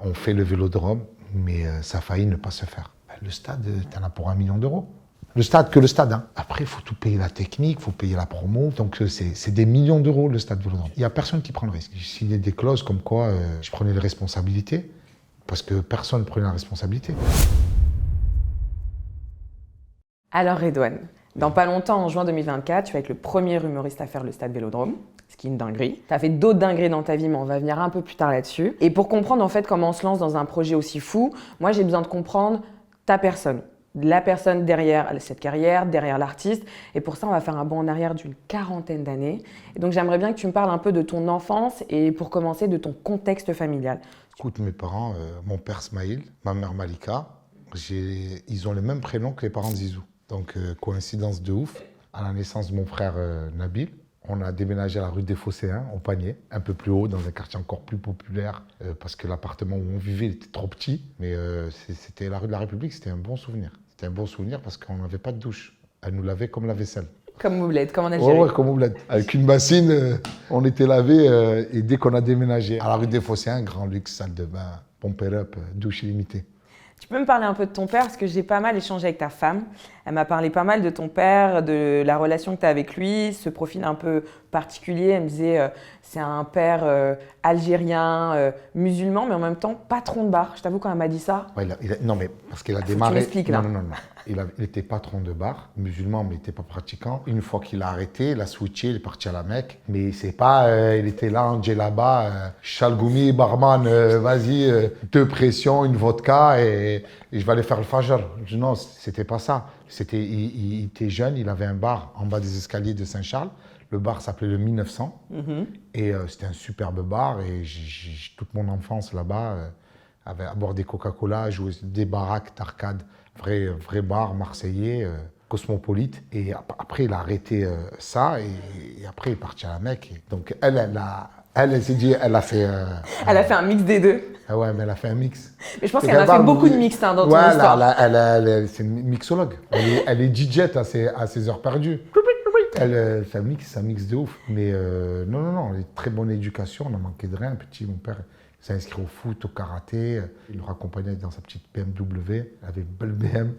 On fait le vélodrome, mais ça a failli ne pas se faire. Le stade, tu en as pour 1 million d'euros. Le stade, que le stade. Hein. Après, il faut tout payer la technique, il faut payer la promo. Donc, c'est des millions d'euros, le stade Vélodrome. Il n'y a personne qui prend le risque. J'ai signé des clauses comme quoi je prenais les responsabilités, parce que personne ne prenait la responsabilité. Alors, Redouane, dans pas longtemps, en juin 2024, tu vas être le premier humoriste à faire le stade Vélodrome, ce qui est une dinguerie. Tu as fait d'autres dingueries dans ta vie, mais on va venir un peu plus tard là-dessus. Et pour comprendre en fait comment on se lance dans un projet aussi fou, moi j'ai besoin de comprendre ta personne. La personne derrière cette carrière, derrière l'artiste. Et pour ça, on va faire un bond en arrière d'une 40aine d'années. Et donc, j'aimerais bien que tu me parles un peu de ton enfance et pour commencer, de ton contexte familial. Écoute, mes parents, mon père Smaïl, ma mère Malika, ils ont le même prénom que les parents de Zizou. Donc, coïncidence de ouf. À la naissance de mon frère Nabil, on a déménagé à la rue des Phocéens, au Panier, un peu plus haut, dans un quartier encore plus populaire, parce que l'appartement où on vivait était trop petit. Mais c'était la rue de la République, c'était un bon souvenir. C'était un bon souvenir parce qu'on n'avait pas de douche. Elle nous lavait comme la vaisselle. Comme Moulette, comme en Algérie. Ouais, comme Moulette. Avec une bassine, on était lavé et dès qu'on a déménagé à la rue des Phocéens, grand luxe, salle de bain, pompe up, douche illimitée. Tu peux me parler un peu de ton père parce que j'ai pas mal échangé avec ta femme. Elle m'a parlé pas mal de ton père, de la relation que tu as avec lui, ce profil un peu particulier. Elle me disait c'est un père algérien, musulman, mais en même temps patron de bar. Je t'avoue quand elle m'a dit ça. Ouais, non, mais parce qu'il a démarré. Tu m'expliques là. Non. Il était patron de bar, musulman, mais il n'était pas pratiquant. Une fois qu'il a arrêté, il a switché, il est parti à la Mecque. Mais c'est pas, il était là en djellaba, Chalgoumi, barman, vas-y, 2 pressions, une vodka et je vais aller faire le fajr. Non, c'était pas ça. Il était jeune, il avait un bar en bas des escaliers de Saint-Charles. Le bar s'appelait le 1900 et c'était un superbe bar et toute mon enfance là-bas, à boire des Coca-Cola, jouer des baraques d'arcade, vrai bar marseillais, cosmopolite. Et après, il a arrêté ça et après, il est parti à la Mecque. Et donc, elle s'est dit, elle a fait... Elle a fait un mix des deux. Ah ouais, mais elle a fait un mix. Mais je pense qu'elle a fait beaucoup de mix dans ton histoire. C'est une mixologue. Elle est DJ à ses heures perdues. Ça mixe de ouf. Mais non, elle a une très bonne éducation, on n'a manqué de rien. Petit, mon père s'est inscrit au foot, au karaté. Il le raccompagnait dans sa petite BMW. Elle avait une belle BM.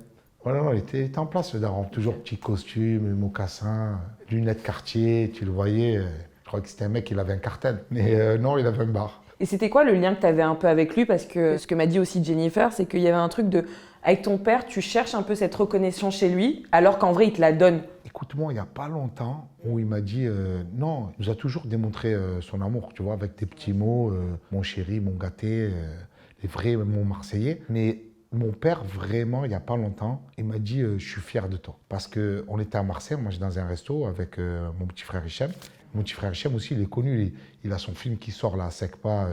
Voilà, non, il était en place, le daron. Toujours petit costume, mocassin, lunettes Cartier, tu le voyais. Je crois que c'était un mec, il avait un cartel. Mais non, il avait un bar. Et c'était quoi le lien que tu avais un peu avec lui? Parce que ce que m'a dit aussi Jennifer, c'est qu'il y avait un truc de... Avec ton père, tu cherches un peu cette reconnaissance chez lui, alors qu'en vrai, il te la donne. Écoute-moi, il n'y a pas longtemps où il m'a dit non, il nous a toujours démontré son amour, tu vois, avec des petits mots, mon chéri, mon gâté, les vrais mots marseillais. Mais mon père, vraiment, il n'y a pas longtemps, il m'a dit je suis fier de toi. Parce qu'on était à Marseille, moi j'étais dans un resto avec mon petit frère Hichem. Mon petit frère Hichem aussi, il est connu, il a son film qui sort là, Secpa.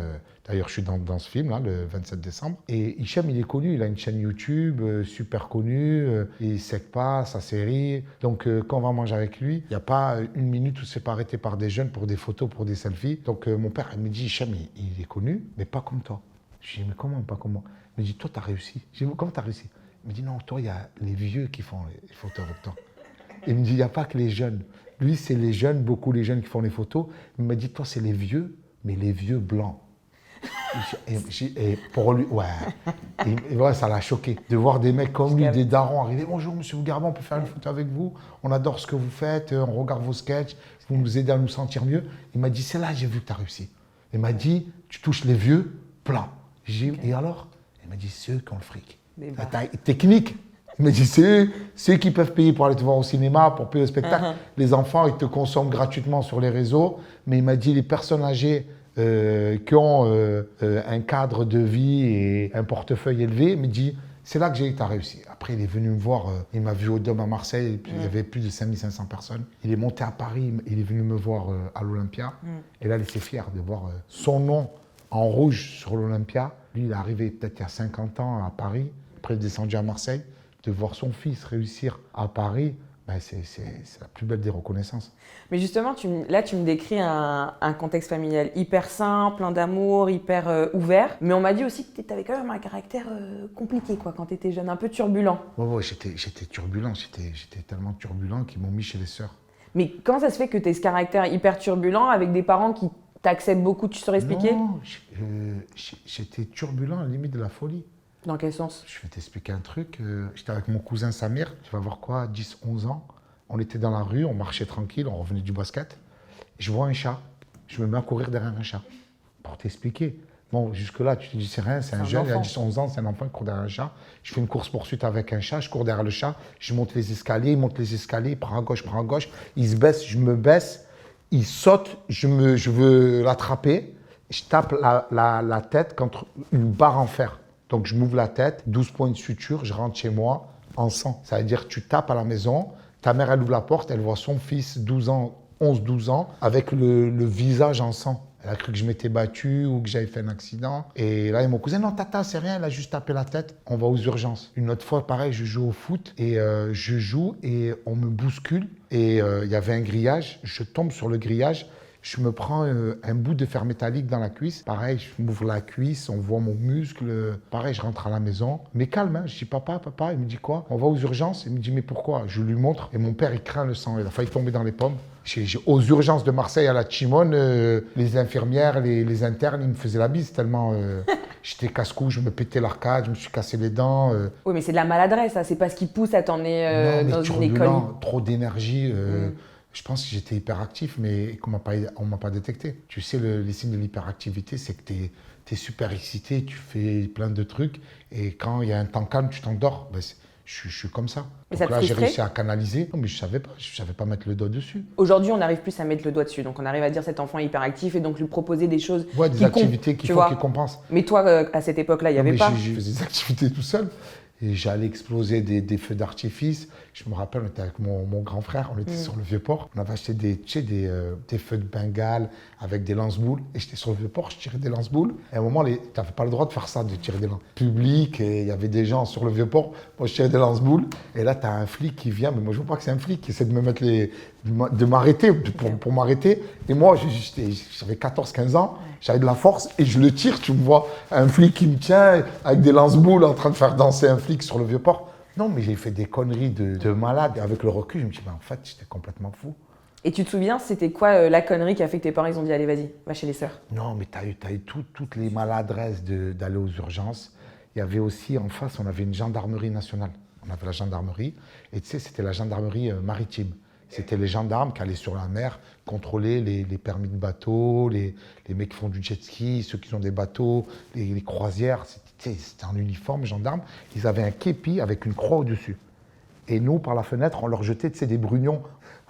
D'ailleurs, je suis dans ce film là, le 27 décembre. Et Hichem, il est connu, il a une chaîne YouTube super connue, et Secpa, sa série. Donc, quand on va manger avec lui, il n'y a pas une minute où c'est pas arrêté par des jeunes pour des photos, pour des selfies. Donc, mon père, il me dit, Hichem, il est connu, mais pas comme toi. Je dis, mais comment, pas comme moi? Il me dit, toi, tu as réussi. Je dis, comment tu as réussi? Il me dit, non, toi, il y a les vieux qui font les photos avec toi. Il me dit, il n'y a pas que les jeunes. Lui, c'est les jeunes, beaucoup les jeunes qui font les photos. Il m'a dit, toi, c'est les vieux, mais les vieux blancs. Et pour lui, ouais. Et ouais, ça l'a choqué. De voir des mecs comme lui, des darons arriver. Bonjour, monsieur Bougarban, on peut faire une photo avec vous. On adore ce que vous faites, on regarde vos sketchs, vous nous aidez à nous sentir mieux. Il m'a dit, c'est là que j'ai vu que tu as réussi. Il m'a dit, tu touches les vieux blancs. Et alors? Il m'a dit, c'est eux qui ont le fric. La taille technique. Il m'a dit, c'est eux qui peuvent payer pour aller te voir au cinéma, pour payer au spectacle. Les enfants, ils te consomment gratuitement sur les réseaux. Mais il m'a dit, les personnes âgées qui ont un cadre de vie et un portefeuille élevé, il m'a dit, c'est là que j'ai réussi. Après, il est venu me voir, il m'a vu au Dôme à Marseille, il y avait plus de 5500 personnes. Il est monté à Paris, il est venu me voir à l'Olympia. Et là, il était fier de voir son nom en rouge sur l'Olympia. Lui, il est arrivé peut-être il y a 50 ans à Paris, après il est descendu à Marseille. De voir son fils réussir à Paris, ben c'est la plus belle des reconnaissances. Mais justement, là, tu me décris un contexte familial hyper sain, plein d'amour, hyper ouvert. Mais on m'a dit aussi que tu avais quand même un caractère compliqué quoi, quand tu étais jeune, un peu turbulent. Ouais, j'étais turbulent. J'étais tellement turbulent qu'ils m'ont mis chez les sœurs. Mais comment ça se fait que tu aies ce caractère hyper turbulent avec des parents qui T'acceptes beaucoup, tu saurais expliquer? Non, j'étais turbulent à la limite de la folie. Dans quel sens? Je vais t'expliquer un truc. J'étais avec mon cousin Samir, tu vas voir quoi, 10, 11 ans. On était dans la rue, on marchait tranquille, on revenait du basket. Je vois un chat. Je me mets à courir derrière un chat. Pour t'expliquer. Bon, jusque-là, tu te dis, c'est rien, c'est un jeune, il a 10, 11 ans, c'est un enfant qui court derrière un chat. Je fais une course-poursuite avec un chat, je cours derrière le chat, je monte les escaliers, il monte les escaliers, il prend à gauche, il se baisse, je me baisse, il saute, je veux l'attraper, je tape la tête contre une barre en fer. Donc je m'ouvre la tête, 12 points de suture, je rentre chez moi en sang. Ça veut dire que tu tapes à la maison, ta mère elle ouvre la porte, elle voit son fils 12 ans, 11-12 ans, avec le visage en sang. Elle a cru que je m'étais battu ou que j'avais fait un accident. Et là, mon cousin, non, tata, c'est rien, elle a juste tapé la tête. On va aux urgences. Une autre fois, pareil, je joue au foot et je joue et on me bouscule. Et il y avait un grillage, je tombe sur le grillage. Je me prends un bout de fer métallique dans la cuisse. Pareil, je m'ouvre la cuisse, on voit mon muscle. Pareil, je rentre à la maison. Mais calme, hein. Je dis papa. Il me dit quoi? On va aux urgences. Il me dit mais pourquoi? Je lui montre. Et mon père, il craint le sang. Il a failli tomber dans les pommes. Aux urgences de Marseille à la Chimone, les infirmières, les internes, ils me faisaient la bise tellement j'étais casse-cou, je me pétais l'arcade, je me suis cassé les dents. Oui, mais c'est de la maladresse, ça. C'est pas ce qui pousse à t'emmener dans une école. Trop d'énergie. Je pense que j'étais hyperactif, mais qu'on ne m'a pas détecté. Tu sais, les signes de l'hyperactivité, c'est que tu es super excité, tu fais plein de trucs, et quand il y a un temps calme, tu t'endors. Ben, je suis comme ça. Mais donc ça te là, j'ai frustrait? réussi à canaliser. Non, mais je savais pas mettre le doigt dessus. Aujourd'hui, on arrive plus à mettre le doigt dessus. Donc, on arrive à dire cet enfant est hyperactif et donc lui proposer des choses Ouais, des activités qu'il faut qu'il compense. Mais toi, à cette époque-là, il n'y avait pas. Je faisais des activités tout seul. Et j'allais exploser des feux d'artifice. Je me rappelle, on était avec mon grand frère, on était sur le Vieux-Port. On avait acheté des feux de Bengale avec des lance-boules. Et j'étais sur le Vieux-Port, je tirais des lance-boules. Et à un moment, tu n'avais pas le droit de faire ça, de tirer des lance public. Et il y avait des gens sur le Vieux-Port. Moi, je tirais des lance-boules. Et là, tu as un flic qui vient. Mais moi, je ne vois pas que c'est un flic qui essaie de me mettre de m'arrêter, pour m'arrêter. Et moi, j'avais 14-15 ans. J'avais de la force et je le tire, tu me vois. Un flic qui me tient avec des lance-boules en train de faire danser un flic sur le Vieux-Port. Non, mais j'ai fait des conneries de malade. Et avec le recul, je me dis, en fait, j'étais complètement fou. Et tu te souviens, c'était quoi la connerie qui a fait que tes parents ils ont dit allez, vas-y, va chez les sœurs? Non, mais t'as eu toutes les maladresses d'aller aux urgences. Il y avait aussi en face, on avait une gendarmerie nationale. On avait la gendarmerie. Et tu sais, c'était la gendarmerie maritime. C'était les gendarmes qui allaient sur la mer contrôler les permis de bateau, les mecs qui font du jet ski, ceux qui ont des bateaux, les croisières. C'était en uniforme, gendarme. Ils avaient un képi avec une croix au-dessus. Et nous, par la fenêtre, on leur jetait des brugnons.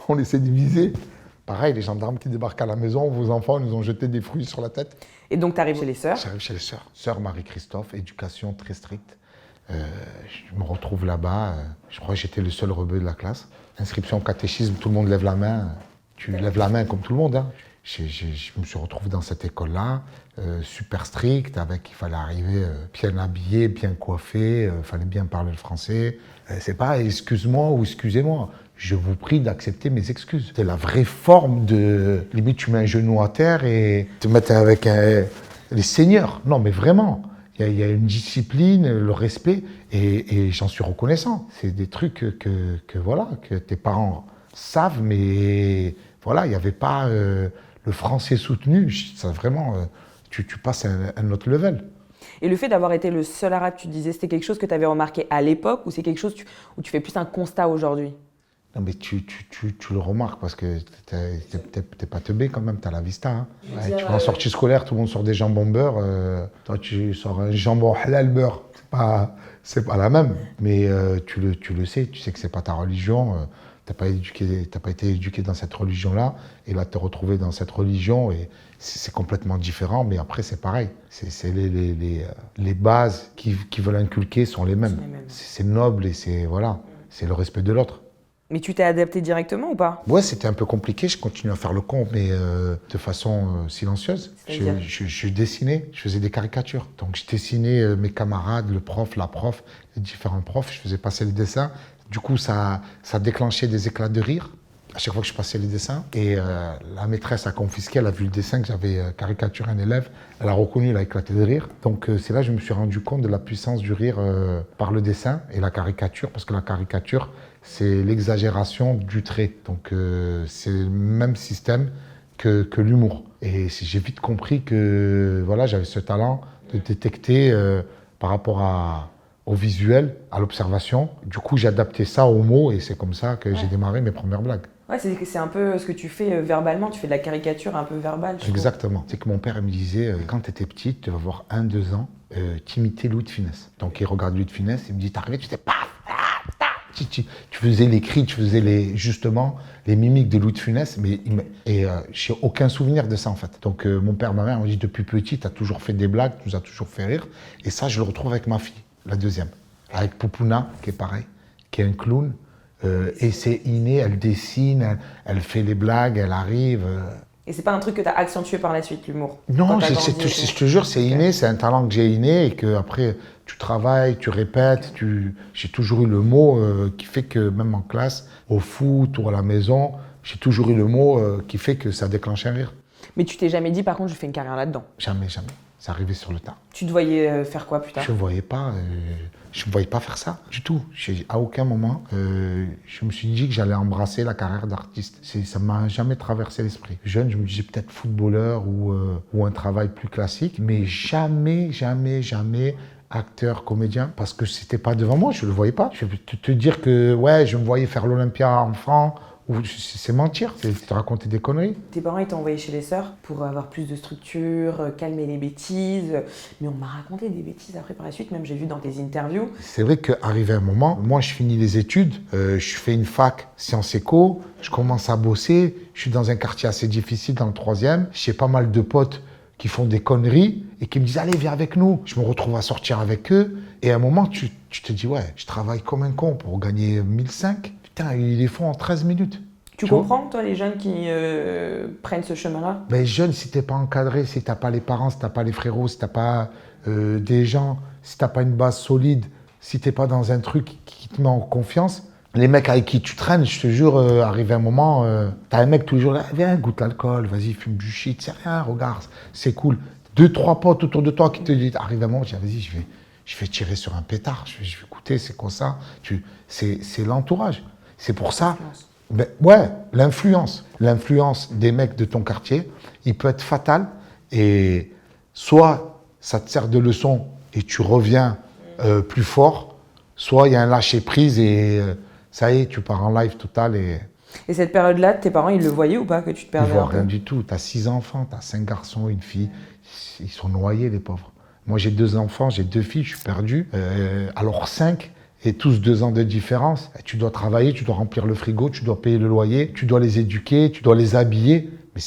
On laissait diviser. Pareil, les gendarmes qui débarquent à la maison, vos enfants nous ont jeté des fruits sur la tête. Et donc, tu arrives chez les sœurs? J'arrive chez les sœurs. Sœur Marie-Christophe, éducation très stricte. Je me retrouve là-bas. Je crois que j'étais le seul rebeu de la classe. Inscription au catéchisme, tout le monde lève la main. Tu lèves la main comme tout le monde. Hein. Je me suis retrouvé dans cette école-là, super stricte, avec il fallait arriver bien habillé, bien coiffé, il fallait bien parler le français. C'est pas excuse-moi ou excusez-moi. Je vous prie d'accepter mes excuses. C'est la vraie forme de... Limite, tu mets un genou à terre et te mettre avec les seigneurs. Non, mais vraiment. Il y a une discipline, le respect, et j'en suis reconnaissant. C'est des trucs que tes parents savent, mais voilà, il n'y avait pas le français soutenu. Ça, vraiment, tu passes à un autre level. Et le fait d'avoir été le seul arabe, tu disais, c'était quelque chose que tu avais remarqué à l'époque ou c'est quelque chose où tu fais plus un constat aujourd'hui? Non, mais tu le remarques parce que t'es pas teubé quand même, t'as la vista. Hein. Ouais, tu vas en sortie scolaire, tout le monde sort des jambons beurre. Toi, tu sors un jambon halal beurre. C'est pas la même. Mais tu le sais, tu sais que c'est pas ta religion. T'as pas été éduqué dans cette religion-là. Et là, t'es retrouvé dans cette religion et c'est complètement différent. Mais après, c'est pareil. C'est les bases qui veulent inculquer sont les mêmes. C'est noble et c'est le respect de l'autre. Mais tu t'es adapté directement ou pas? Ouais, c'était un peu compliqué. Je continue à faire le con, mais de façon silencieuse. Je dessinais, je faisais des caricatures. Donc, je dessinais mes camarades, le prof, la prof, les différents profs. Je faisais passer les dessins. Du coup, ça déclenchait des éclats de rire à chaque fois que je passais les dessins. Et la maîtresse a confisqué, elle a vu le dessin que j'avais caricaturé un élève. Elle a reconnu, elle a éclaté de rire. Donc, c'est là que je me suis rendu compte de la puissance du rire par le dessin et la caricature. Parce que la caricature, c'est l'exagération du trait. Donc, c'est le même système que l'humour. Et j'ai vite compris que voilà, j'avais ce talent de détecter par rapport au visuel, à l'observation. Du coup, j'ai adapté ça aux mots et c'est comme ça que j'ai démarré mes premières blagues. Ouais, c'est un peu ce que tu fais verbalement, tu fais de la caricature un peu verbale. Exactement. C'est que mon père me disait, quand tu étais petite, tu vas avoir 1-2 ans, t'imitais Louis de Funès. Donc il regarde Louis de Funès, il me dit, t'arrivais, tu sais, paf, tu faisais les cris, tu faisais justement les mimiques de Louis de Funès, mais j'ai aucun souvenir de ça en fait. Donc mon père, ma mère m'ont dit, depuis petit, tu as toujours fait des blagues, tu nous as toujours fait rire. Et ça, je le retrouve avec ma fille, la deuxième. Avec Poupouna, qui est pareil, qui est un clown. Et c'est inné, elle dessine, elle fait les blagues, elle arrive. Et c'est pas un truc que tu as accentué par la suite, l'humour? Non, je te jure, c'est inné, c'est un talent que j'ai inné et que après tu travailles, tu répètes. J'ai toujours eu le mot qui fait que même en classe, au foot ou à la maison, j'ai toujours eu le mot qui fait que ça déclenche un rire. Mais tu t'es jamais dit, par contre, je fais une carrière là-dedans? Jamais, jamais. C'est arrivé sur le tas. Tu te voyais faire quoi plus tard? Je ne voyais pas faire ça du tout. À aucun moment, je me suis dit que j'allais embrasser la carrière d'artiste. Ça ne m'a jamais traversé l'esprit. Jeune, je me disais peut-être footballeur ou un travail plus classique, mais jamais, jamais, jamais acteur, comédien, parce que c'était pas devant moi, je le voyais pas. Je vais te dire que ouais, je me voyais faire l'Olympia enfant, c'est mentir, c'est te raconter des conneries. Tes parents, ils t'ont envoyé chez les sœurs pour avoir plus de structure, calmer les bêtises. Mais on m'a raconté des bêtises après par la suite, même j'ai vu dans tes interviews. C'est vrai qu'arrivé un moment, moi je finis les études, je fais une fac sciences éco, je commence à bosser, je suis dans un quartier assez difficile dans le 3e, j'ai pas mal de potes qui font des conneries et qui me disent « Allez, viens avec nous ». Je me retrouve à sortir avec eux et à un moment, tu te dis « Ouais, je travaille comme un con pour gagner 1005 ». Putain, ils les font en 13 minutes. Tu comprends, toi, les jeunes qui prennent ce chemin-là? Ben, jeune, si t'es pas encadré, si t'as pas les parents, si t'as pas les frérots, si t'as pas des gens, si t'as pas une base solide, si t'es pas dans un truc qui te met en confiance, les mecs avec qui tu traînes, je te jure, arrivé un moment, t'as un mec tous les jours là, viens, goûte l'alcool, vas-y, fume du shit, c'est rien, regarde, c'est cool. 2-3 potes autour de toi qui te disent, arrive un moment, je dis, vas-y, je vais tirer sur un pétard, je vais goûter, c'est quoi ça? C'est l'entourage. C'est pour ça. Ben, ouais, l'influence. L'influence des mecs de ton quartier, il peut être fatal. Et soit ça te sert de leçon et tu reviens plus fort, soit il y a un lâcher-prise et ça y est, tu pars en live total. Et cette période-là, tes parents, ils le voyaient ou pas que tu te perdais? Ils ne voient rien du tout. Tu as 6 enfants, tu as 5 garçons, une fille. Ils sont noyés, les pauvres. Moi, j'ai 2 enfants, j'ai 2 filles, je suis perdu. Alors 5. Et tous 2 ans de différence. Tu dois travailler, tu dois remplir le frigo, tu dois payer le loyer, tu dois les éduquer, tu dois les habiller. Mais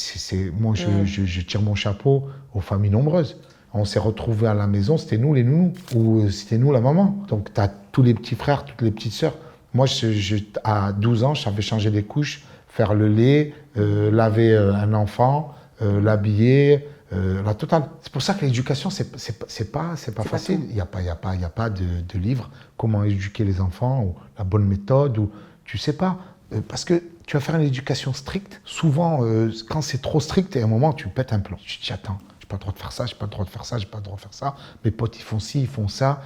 moi, je tire mon chapeau aux familles nombreuses. On s'est retrouvés à la maison, c'était nous les nounous, ou c'était nous la maman. Donc tu as tous les petits frères, toutes les petites sœurs. Moi, à 12 ans, je savais changer les couches, faire le lait, laver un enfant, l'habiller, la totale. C'est pour ça que l'éducation, c'est pas facile. Il n'y a pas de livre comment éduquer les enfants ou la bonne méthode ou tu sais pas. Parce que tu vas faire une éducation stricte. Souvent, quand c'est trop strict, à un moment, tu pètes un plomb. Tu te dis, attends, j'ai pas le droit de faire ça, j'ai pas le droit de faire ça, j'ai pas le droit de faire ça. Mes potes, ils font ci, ils font ça.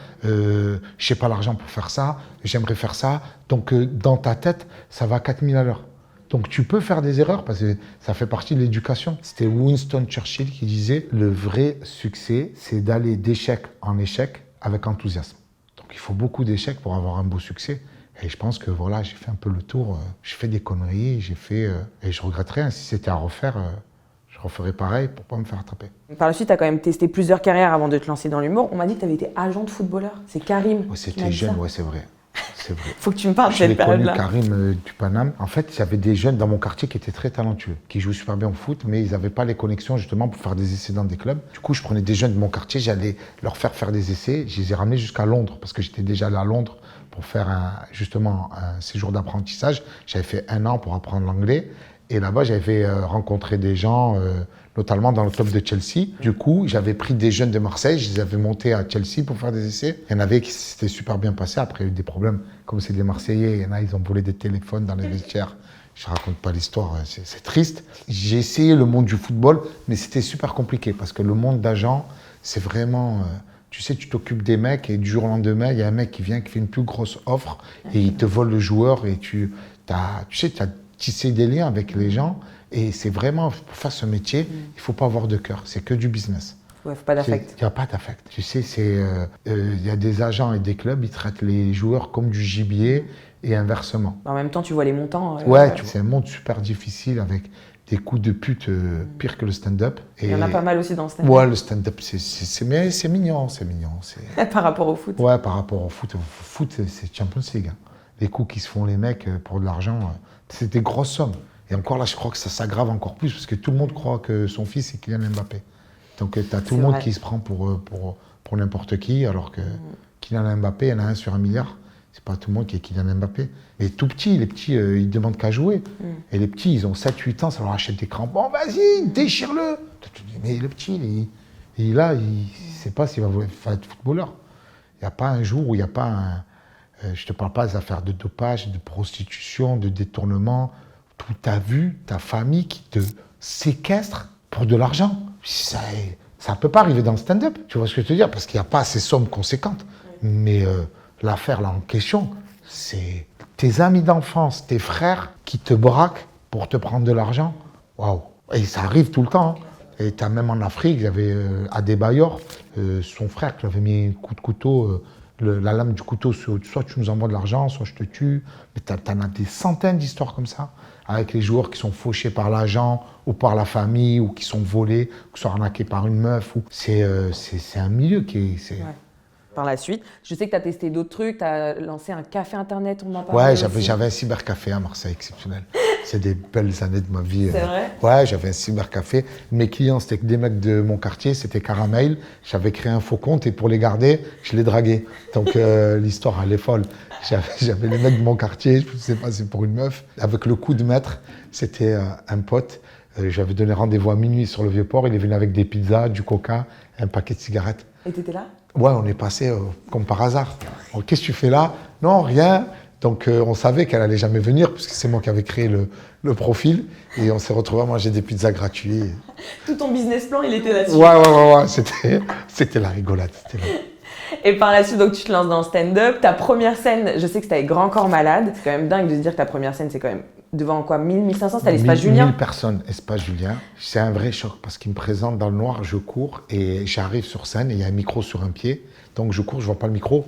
J'ai pas l'argent pour faire ça. J'aimerais faire ça. Donc, dans ta tête, ça va à 4000 à l'heure. Donc tu peux faire des erreurs parce que ça fait partie de l'éducation. C'était Winston Churchill qui disait « Le vrai succès, c'est d'aller d'échec en échec avec enthousiasme ». Donc il faut beaucoup d'échecs pour avoir un beau succès. Et je pense que voilà, j'ai fait un peu le tour. J'ai fait des conneries, et je regretterais. Si c'était à refaire, je referais pareil pour pas me faire attraper. Par la suite, tu as quand même testé plusieurs carrières avant de te lancer dans l'humour. On m'a dit que tu avais été agent de footballeur. C'est Karim. Ouais, c'était jeune, ouais, c'est vrai. C'est vrai. Faut que tu me parles de cette période-là. Je l'ai connu, Karim du Paname. En fait, il y avait des jeunes dans mon quartier qui étaient très talentueux, qui jouaient super bien au foot, mais ils n'avaient pas les connexions justement pour faire des essais dans des clubs. Du coup, je prenais des jeunes de mon quartier, j'allais leur faire des essais. Je les ai ramenés jusqu'à Londres, parce que j'étais déjà allé à Londres pour faire justement un séjour d'apprentissage. J'avais fait 1 an pour apprendre l'anglais. Et là-bas, j'avais rencontré des gens, notamment dans le club de Chelsea. Du coup, j'avais pris des jeunes de Marseille, je les avais montés à Chelsea pour faire des essais. Il y en avait qui s'étaient super bien passés. Après, il y a eu des problèmes. Comme c'est des Marseillais, il y en a, ils ont volé des téléphones dans les vestiaires. Je ne raconte pas l'histoire, c'est triste. J'ai essayé le monde du football, mais c'était super compliqué parce que le monde d'agent, c'est vraiment... tu sais, tu t'occupes des mecs et du jour au lendemain, il y a un mec qui vient, qui fait une plus grosse offre et il te vole le joueur et tu as tissé des liens avec les gens Et c'est vraiment, pour faire ce métier, il ne faut pas avoir de cœur. C'est que du business. Ouais, faut pas d'affect. Il n'y a pas d'affect. Tu sais, il y a des agents et des clubs, ils traitent les joueurs comme du gibier et inversement. En même temps, tu vois les montants. Ouais, c'est un monde super difficile avec des coups de pute pire que le stand-up. Il y en a pas mal aussi dans le stand-up. Ouais, le stand-up, c'est mignon, c'est mignon. Par rapport au foot. Ouais, par rapport au foot. Au foot, c'est Champions League. Hein. Les coups qui se font les mecs pour de l'argent, c'est des grosses sommes. Et encore là, je crois que ça s'aggrave encore plus parce que tout le monde croit que son fils est Kylian Mbappé. Donc tu as tout le monde qui se prend pour n'importe qui, alors que Kylian Mbappé, il y en a un sur 1 milliard. C'est pas tout le monde qui est Kylian Mbappé. Mais tout petit, les petits, ils demandent qu'à jouer. Et les petits, ils ont 7-8 ans, ça leur achète des crampons. Vas-y, déchire-le. Mais le petit, il est là, il ne sait pas s'il va être footballeur. Il n'y a pas un jour où il n'y a pas un... je ne te parle pas des affaires de dopage, de prostitution, de détournement. Tout ta vu, ta famille qui te séquestre pour de l'argent. Ça ne peut pas arriver dans le stand-up. Tu vois ce que je veux te dire? Parce qu'il n'y a pas ces sommes conséquentes. Mais l'affaire là en question, c'est tes amis d'enfance, tes frères qui te braquent pour te prendre de l'argent. Waouh! Et ça arrive tout le temps. Hein. Et tu as même en Afrique, il y avait Adebayor, son frère qui lui avait mis un coup de couteau, la lame du couteau, soit tu nous envoies de l'argent, soit je te tue. Mais tu en as des centaines d'histoires comme ça, avec les joueurs qui sont fauchés par l'agent ou par la famille, ou qui sont volés, ou qui sont arnaqués par une meuf. C'est un milieu qui est... Ouais. Par la suite, je sais que tu as testé d'autres trucs, tu as lancé un café internet, on en parle. Ouais, j'avais un cybercafé à Marseille, exceptionnel. C'est des belles années de ma vie. C'est vrai? Ouais, j'avais un cybercafé. Mes clients, c'était que des mecs de mon quartier, c'était Caramel. J'avais créé un faux compte et pour les garder, je les draguais. Donc l'histoire, elle est folle. J'avais les mecs de mon quartier, je ne sais pas, c'est pour une meuf. Avec le coup de maître, c'était un pote. J'avais donné rendez-vous à minuit sur le Vieux-Port. Il est venu avec des pizzas, du coca, un paquet de cigarettes. Et t'étais là? Ouais, on est passé comme par hasard. Donc, qu'est-ce que tu fais là? Non, rien. Donc, on savait qu'elle allait jamais venir, puisque c'est moi qui avais créé le profil. Et on s'est retrouvés à manger des pizzas gratuites. Tout ton business plan, il était là-dessus. Ouais. C'était la rigolade. Et par la suite, donc, tu te lances dans le stand-up. Ta première scène, je sais que c'était avec Grand Corps Malade. C'est quand même dingue de se dire que ta première scène, c'est quand même devant quoi, 1000, 1500, c'était à l'Espace Julien? 1000 personnes, Espace Julien. C'est un vrai choc parce qu'il me présente dans le noir, je cours et j'arrive sur scène et il y a un micro sur un pied. Donc je cours, je vois pas le micro,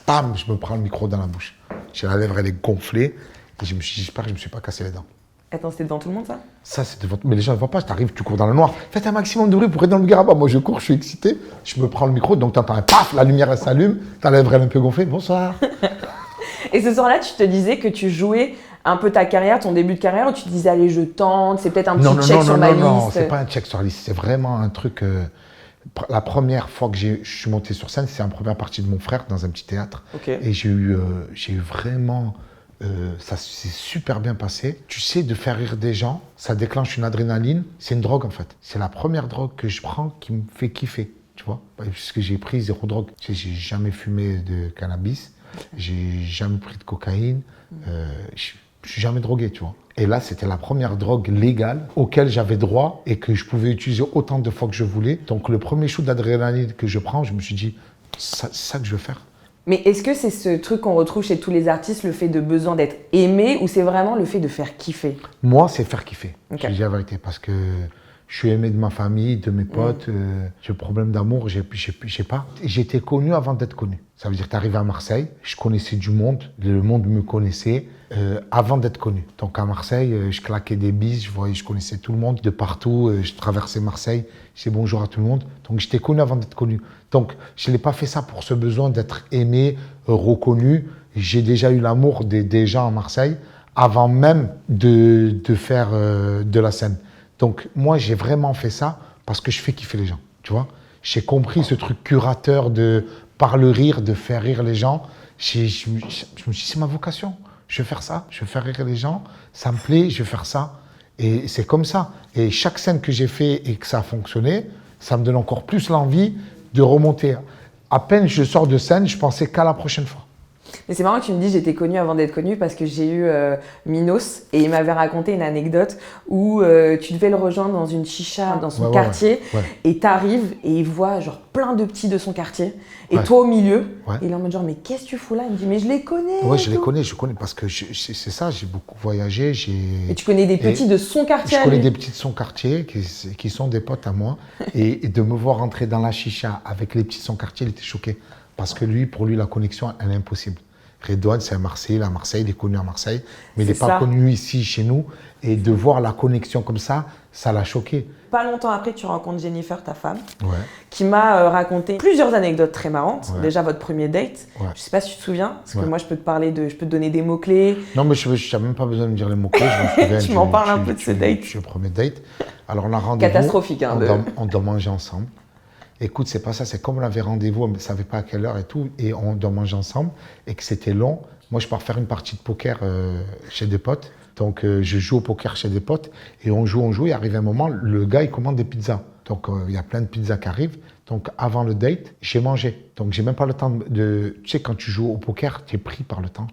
bam, je me prends le micro dans la bouche. J'ai la lèvre, elle est gonflée et je me suis dit, j'espère que je me suis pas cassé les dents. Attends, c'était devant tout le monde, ça? Ça, c'est devant... Mais les gens ne voient pas, tu arrives, tu cours dans le noir. Faites un maximum de bruit pour être dans le garaba. Moi, je cours, je suis excité, je me prends le micro, donc tu entends un paf, la lumière, elle s'allume, ta lèvre, elle est un peu gonflée, bonsoir. Et ce soir-là, tu te disais que tu jouais un peu ta carrière, ton début de carrière, où tu te disais, allez, je tente, c'est peut-être un petit check sur ma liste? Non, c'est pas un check sur la liste, c'est vraiment un truc... La première fois que je suis monté sur scène, c'est en première partie de mon frère, dans un petit théâtre. Okay. Et j'ai eu vraiment... ça s'est super bien passé. Tu sais, de faire rire des gens, ça déclenche une adrénaline. C'est une drogue, en fait. C'est la première drogue que je prends qui me fait kiffer, tu vois. Puisque j'ai pris 0 drogue. Tu sais, j'ai jamais fumé de cannabis. J'ai jamais pris de cocaïne. Je suis jamais drogué, tu vois. Et là, c'était la première drogue légale auquel j'avais droit et que je pouvais utiliser autant de fois que je voulais. Donc, le premier shoot d'adrénaline que je prends, je me suis dit, c'est ça que je veux faire. Mais est-ce que c'est ce truc qu'on retrouve chez tous les artistes, le fait de besoin d'être aimé, ou c'est vraiment le fait de faire kiffer? Moi, c'est faire kiffer. Okay. Je dis la vérité, parce que je suis aimé de ma famille, de mes potes. J'ai problème d'amour, j'ai pas. J'étais connu avant d'être connu. Ça veut dire que tu arrives à Marseille, je connaissais du monde, le monde me connaissait avant d'être connu. Donc à Marseille, je claquais des bises, je connaissais tout le monde de partout, je traversais Marseille, je disais bonjour à tout le monde. Donc j'étais connu avant d'être connu. Donc je n'ai pas fait ça pour ce besoin d'être aimé, reconnu. J'ai déjà eu l'amour des gens à Marseille avant même de faire de la scène. Donc moi, j'ai vraiment fait ça parce que je fais kiffer les gens, tu vois. J'ai compris ce truc curateur de par le rire, de faire rire les gens. Je me suis dit, c'est ma vocation. Je veux faire ça, je veux faire rire les gens. Ça me plaît, je veux faire ça. Et c'est comme ça. Et chaque scène que j'ai fait et que ça a fonctionné, ça me donne encore plus l'envie de remonter. À peine je sors de scène, je pensais qu'à la prochaine fois. Mais c'est marrant que tu me dis j'étais connue avant d'être connue parce que j'ai eu Minos et il m'avait raconté une anecdote où tu devais le rejoindre dans une chicha dans son quartier et t'arrives et il voit genre plein de petits de son quartier et toi au milieu et il est en mode genre mais qu'est-ce que tu fous là? Il me dit mais je les connais. Ouais, je connais parce que c'est ça, j'ai beaucoup voyagé. Et tu connais des petits de son quartier? Je connais des petits de son quartier qui sont des potes à moi et de me voir rentrer dans la chicha avec les petits de son quartier, il était choqué parce que pour lui la connexion elle est impossible. Redouane, c'est un Marseillais, à Marseille, il est connu à Marseille, mais il n'est pas connu ici, chez nous. Et de voir la connexion comme ça l'a choqué. Pas longtemps après, tu rencontres Jennifer, ta femme, qui m'a raconté plusieurs anecdotes très marrantes. Déjà, votre premier date. Je ne sais pas si tu te souviens, parce que moi, je peux te donner des mots-clés. Non, mais je n'ai même pas besoin de me dire les mots-clés. Tu m'en parles un peu de ce date. Le premier date. Alors, on a rendez-vous. Catastrophique. On doit manger ensemble. Écoute, c'est pas ça, c'est comme on avait rendez-vous, on ne savait pas à quelle heure et tout, et on doit manger ensemble, et que c'était long. Moi, je pars faire une partie de poker chez des potes. Donc, je joue au poker chez des potes, et on joue, et arrive un moment, le gars, il commande des pizzas. Donc, il y a plein de pizzas qui arrivent. Donc, avant le date, j'ai mangé. Donc, j'ai même pas le temps de... Tu sais, quand tu joues au poker, tu es pris par le temps.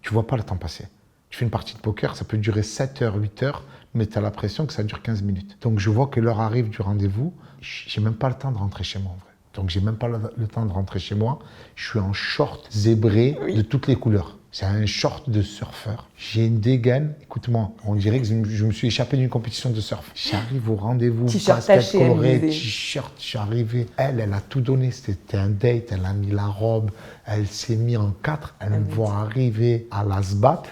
Tu vois pas le temps passer. Tu fais une partie de poker, ça peut durer 7 heures, 8 heures, mais tu as l'impression que ça dure 15 minutes. Donc, je vois que l'heure arrive du rendez-vous. J'ai même pas le temps de rentrer chez moi, en vrai. Donc, j'ai même pas le temps de rentrer chez moi. Je suis en short zébré de toutes les couleurs. C'est un short de surfeur. J'ai une dégaine. Écoute-moi, on dirait que je me suis échappé d'une compétition de surf. J'arrive au rendez-vous, basket coloré, t-shirt. Je suis arrivé. Elle a tout donné. C'était un date. Elle a mis la robe. Elle s'est mise en 4. Elle me voit arriver à la SBAT.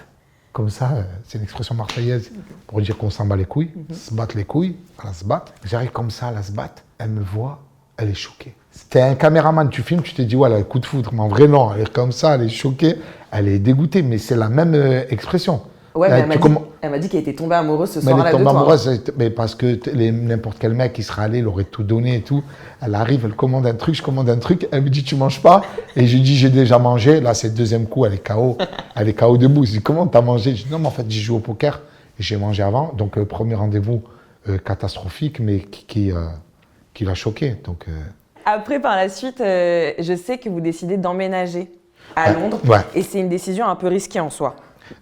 Comme ça, c'est une expression marseillaise pour dire qu'on s'en bat les couilles. Se battre les couilles à la SBAT. J'arrive comme ça à la SBAT. Elle me voit. Elle est choquée. C'était un caméraman, tu filmes, tu te dis, ouais, elle a le coup de foudre. Mais en vrai, non, elle est comme ça, elle est choquée, elle est dégoûtée, mais c'est la même expression. Ouais, mais elle m'a dit qu'elle était tombée amoureuse ce soir-là de toi. Elle est tombée amoureuse, mais parce que n'importe quel mec qui serait allé, il aurait tout donné et tout. Elle arrive, elle commande un truc, je commande un truc, elle me dit, tu manges pas? Et je dis, j'ai déjà mangé. Là, c'est le deuxième coup, elle est KO. Elle est KO debout. Je dis, comment t'as mangé? Je dis, non, mais en fait, j'ai joué au poker et j'ai mangé avant. Donc, premier rendez-vous catastrophique, mais qui l'a choqué. Donc... Après, par la suite, je sais que vous décidez d'emménager à Londres. Et c'est une décision un peu risquée en soi.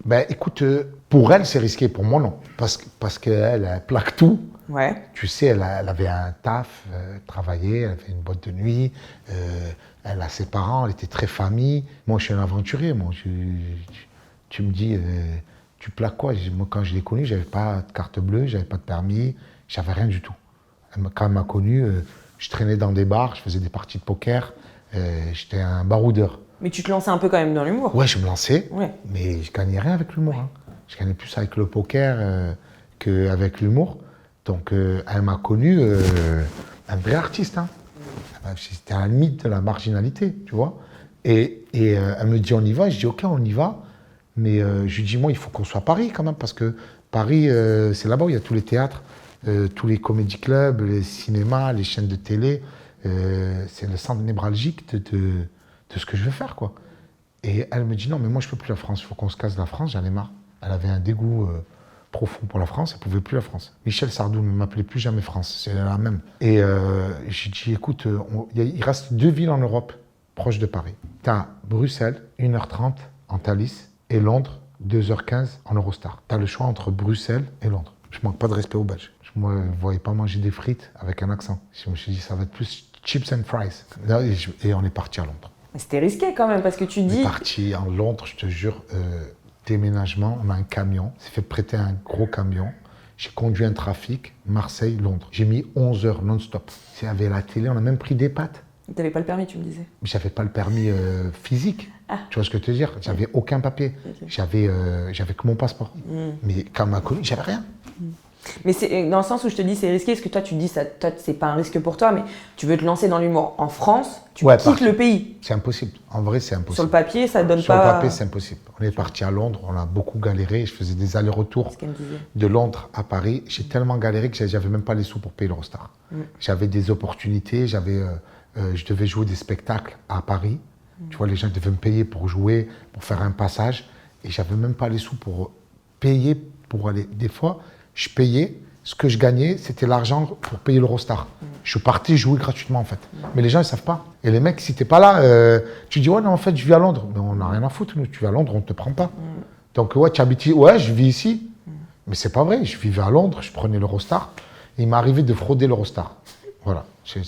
Ben, écoute, pour elle, c'est risqué. Pour moi, non. Parce qu'elle plaque tout. Ouais. Tu sais, elle avait un taf, travaillait, elle avait une boîte de nuit. Elle a ses parents, elle était très famille. Moi, je suis un aventurier. Moi, tu me dis, tu plaques quoi? Moi, quand je l'ai connue, j'avais pas de carte bleue, j'avais pas de permis, j'avais rien du tout. Quand elle m'a connu... je traînais dans des bars, je faisais des parties de poker, j'étais un baroudeur. Mais tu te lançais un peu quand même dans l'humour. Ouais, je me lançais, mais je gagnais rien avec l'humour. Hein. Je gagnais plus avec le poker qu'avec l'humour. Donc, elle m'a connu un vrai artiste. Hein. C'était à la limite de la marginalité, tu vois. Et elle me dit, on y va. Je dis, OK, on y va. Mais je lui dis, moi, il faut qu'on soit à Paris quand même, parce que Paris, c'est là-bas où il y a tous les théâtres. Tous les comédie clubs, les cinémas, les chaînes de télé, c'est le centre névralgique de ce que je veux faire, quoi. Et elle me dit, non, mais moi, je ne peux plus la France, il faut qu'on se casse de la France, j'en ai marre. Elle avait un dégoût profond pour la France, elle ne pouvait plus la France. Michel Sardou ne m'appelait plus jamais France, c'est la même. Et j'ai dit, écoute, il reste 2 villes en Europe proches de Paris. Tu as Bruxelles, 1h30 en Thalys, et Londres, 2h15 en Eurostar. Tu as le choix entre Bruxelles et Londres. Je ne manque pas de respect aux Belges. Moi, je ne voyais pas manger des frites avec un accent. Je me suis dit, ça va être plus chips and fries. Et on est parti à Londres. Mais c'était risqué quand même, parce que tu dis... On est parti en Londres, je te jure, déménagement, on a un camion. On s'est fait prêter un gros camion. J'ai conduit un trafic, Marseille, Londres. J'ai mis 11 heures non-stop. Il y avait la télé, on a même pris des pâtes. Tu n'avais pas le permis, tu me disais. Mais j'avais pas le permis physique. Ah. Tu vois ce que je veux te dire? J'avais aucun papier. Okay. J'avais que mon passeport. Mais quand on m'a connu, j'avais rien. Mais c'est dans le sens où je te dis c'est risqué, parce que toi tu dis ça, toi c'est pas un risque pour toi, mais tu veux te lancer dans l'humour en France, tu quittes le pays. C'est impossible. En vrai, c'est impossible. Sur le papier, ça donne pas. Sur le papier, c'est impossible. On est parti à Londres, on a beaucoup galéré. Je faisais des allers-retours de Londres à Paris. J'ai tellement galéré que j'avais même pas les sous pour payer l'Eurostar. J'avais des opportunités, je devais jouer des spectacles à Paris. Tu vois, les gens devaient me payer pour jouer, pour faire un passage, et j'avais même pas les sous pour payer pour aller. Des fois, je payais ce que je gagnais, c'était l'argent pour payer l'Eurostar. Je partais jouer gratuitement, en fait. Mais les gens, ils savent pas. Et les mecs, si t'es pas là, tu dis, ouais, non, en fait, je vis à Londres. Mais on n'a rien à foutre, nous. Tu vis à Londres, on te prend pas. Donc, ouais, tu habites ici. Ouais, je vis ici. Mais c'est pas vrai. Je vivais à Londres, je prenais l'Eurostar. Et il m'est arrivé de frauder l'Eurostar. Voilà. Je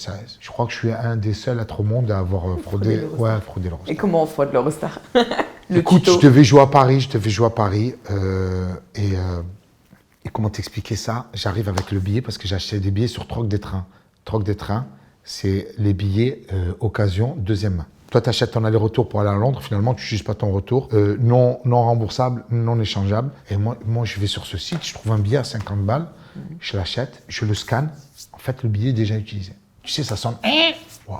crois que je suis un des seuls êtres au monde à avoir fraudé l'Eurostar. Et comment on fraude l'Eurostar? Écoute, je devais jouer à Paris, et comment t'expliquer ça? J'arrive avec le billet parce que j'ai acheté des billets sur Troc des Trains. Troc des Trains, c'est les billets occasion deuxième main. Toi, tu achètes ton aller-retour pour aller à Londres, finalement, tu ne juges pas ton retour, non remboursable, non échangeable. Et moi, je vais sur ce site, je trouve un billet à 50 balles, je l'achète, je le scanne. En fait, le billet est déjà utilisé. Tu sais, ça sonne. Wow.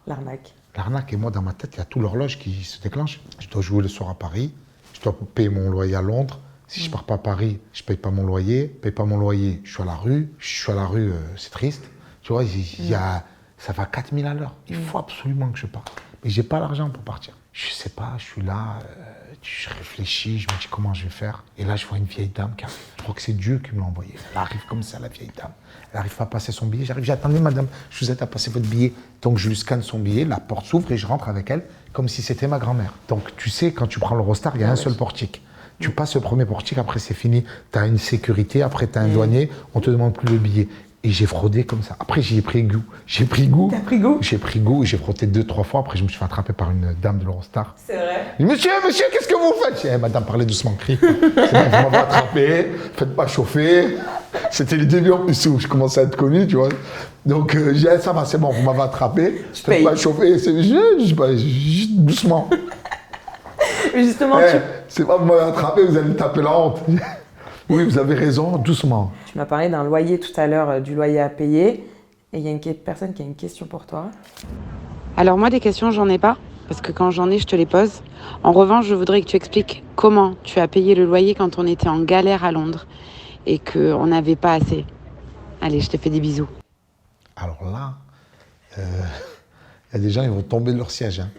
L'arnaque. L'arnaque, et moi, dans ma tête, il y a tout l'horloge qui se déclenche. Je dois jouer le soir à Paris, je dois payer mon loyer à Londres. Si je pars pas à Paris, je paye pas mon loyer. Je paye pas mon loyer, je suis à la rue. Je suis à la rue, c'est triste. Tu vois, ça va 4000 à l'heure. Il faut absolument que je parte. Mais j'ai pas l'argent pour partir. Je sais pas, je suis là, je réfléchis, je me dis comment je vais faire. Et là, je vois une vieille dame qui arrive. Je crois que c'est Dieu qui me l'a envoyée. Elle arrive comme ça, la vieille dame. Elle n'arrive pas à passer son billet. J'arrive, j'ai attendez madame, je vous aide à passer votre billet. Donc je lui scanne son billet, la porte s'ouvre et je rentre avec elle comme si c'était ma grand-mère. Donc tu sais, quand tu prends l'Eurostar, il y a un seul portique. Tu passes le premier portique, après c'est fini. Tu as une sécurité, après tu as un douanier, on te demande plus le billet. Et j'ai fraudé comme ça. Après, j'y ai pris goût. J'ai pris goût. T'as pris goût? J'ai pris goût, j'ai frotté 2-3 fois. Après, je me suis fait attraper par une dame de l'Eurostar. C'est vrai? Je dis, monsieur, qu'est-ce que vous faites? Je dis, madame, parlez doucement, crie. C'est bon, vous m'avez attrapé, faites pas chauffer. C'était les débuts en plus où je commençais à être connu, tu vois. Donc, j'ai dit, ça va, c'est bon, vous m'avez attrapé, faites pas chauffer. Juste doucement. Mais justement, c'est pas vous m'avez attrapé, vous allez me taper la honte. Oui, vous avez raison, doucement. Tu m'as parlé d'un loyer tout à l'heure, du loyer à payer. Et il y a une personne qui a une question pour toi. Alors moi, des questions, j'en ai pas. Parce que quand j'en ai, je te les pose. En revanche, je voudrais que tu expliques comment tu as payé le loyer quand on était en galère à Londres et qu'on n'avait pas assez. Allez, je te fais des bisous. Alors là, il y a des gens, ils vont tomber de leur siège. Hein.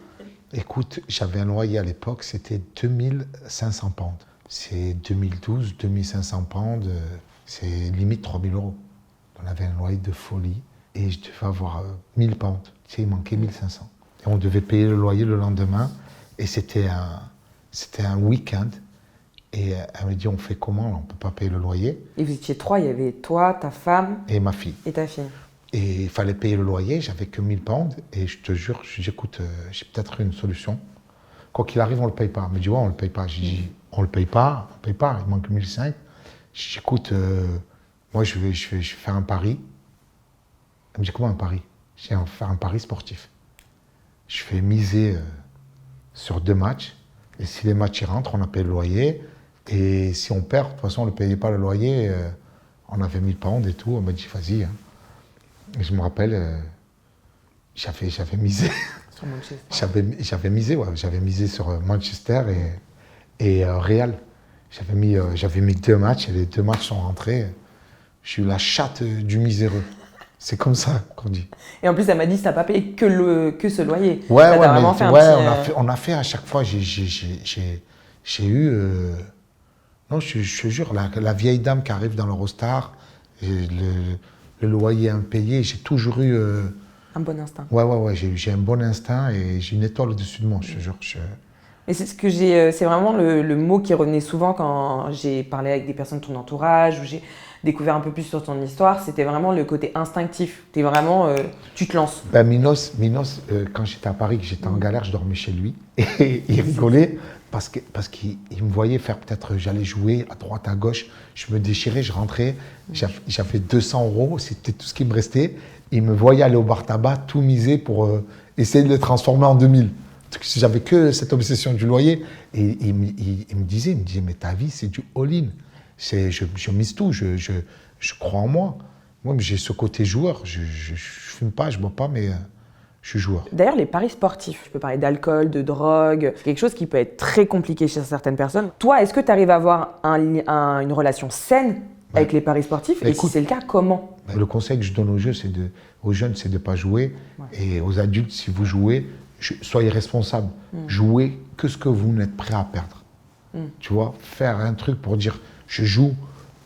Écoute, j'avais un loyer à l'époque, c'était 2500 pounds. C'est 2012, 2500 pounds, c'est limite 3000 €. On avait un loyer de folie et je devais avoir 1000 pounds. Tu sais, il manquait 1500. Et on devait payer le loyer le lendemain et c'était un week-end. Et elle me dit, on fait comment? On ne peut pas payer le loyer. Et vous étiez 3, il y avait toi, ta femme et ma fille. Et ta fille. Et il fallait payer le loyer, j'avais que 1000 pounds. Et je te jure, je dis, écoute, j'ai peut-être une solution. Quoi qu'il arrive, on ne le paye pas. Elle me dit, ouais, on ne le paye pas. J'ai dit, on ne le paye pas, il manque 1500. Je dis, écoute, moi je vais faire un pari. Elle me dit, comment un pari? Je dis, on va faire un pari sportif. Je fais miser sur 2 matchs. Et si les matchs y rentrent, on a payé le loyer. Et si on perd, de toute façon, on ne payait pas le loyer. On avait 1000 pounds et tout. On m'a dit, vas-y. Hein. Et je me rappelle, j'avais misé. Sur Manchester. J'avais misé sur Manchester et Real. J'avais mis 2 matchs et les 2 matchs sont rentrés. Je suis la chatte du miséreux. C'est comme ça qu'on dit. Et en plus, elle m'a dit, ça n'a pas payé que ce loyer. Ouais, ça ouais, vraiment fait un petit, on a fait à chaque fois. J'ai eu. Non, je te jure, la vieille dame qui arrive dans l'Eurostar, le loyer impayé, j'ai toujours eu. Un bon instinct. Ouais, j'ai un bon instinct et j'ai une étoile au-dessus de moi, je te jure. Et c'est ce que c'est vraiment le mot qui revenait souvent quand j'ai parlé avec des personnes de ton entourage, où j'ai découvert un peu plus sur ton histoire, c'était vraiment le côté instinctif. T'es vraiment, tu te lances. Ben Minos, quand j'étais à Paris, que j'étais en galère, je dormais chez lui. Et il rigolait parce qu'il me voyait faire peut-être, j'allais jouer à droite, à gauche, je me déchirais, je rentrais, j'avais 200 €, c'était tout ce qui me restait. Il me voyait aller au bar tabac, tout miser pour essayer de le transformer en 2000. J'avais que cette obsession du loyer. Et il me disait, mais ta vie, c'est du all-in. Je mise tout, je crois en moi. Moi, j'ai ce côté joueur. Je fume pas, je bois pas, mais je suis joueur. D'ailleurs, les paris sportifs, je peux parler d'alcool, de drogue, c'est quelque chose qui peut être très compliqué chez certaines personnes. Toi, est-ce que tu arrives à avoir une relation saine avec les paris sportifs? Et si c'est le cas, comment? Le conseil que je donne aux jeunes, c'est de ne pas jouer. Ouais. Et aux adultes, si vous jouez, soyez responsables. Jouez que ce que vous n'êtes prêt à perdre. Tu vois, faire un truc pour dire, je joue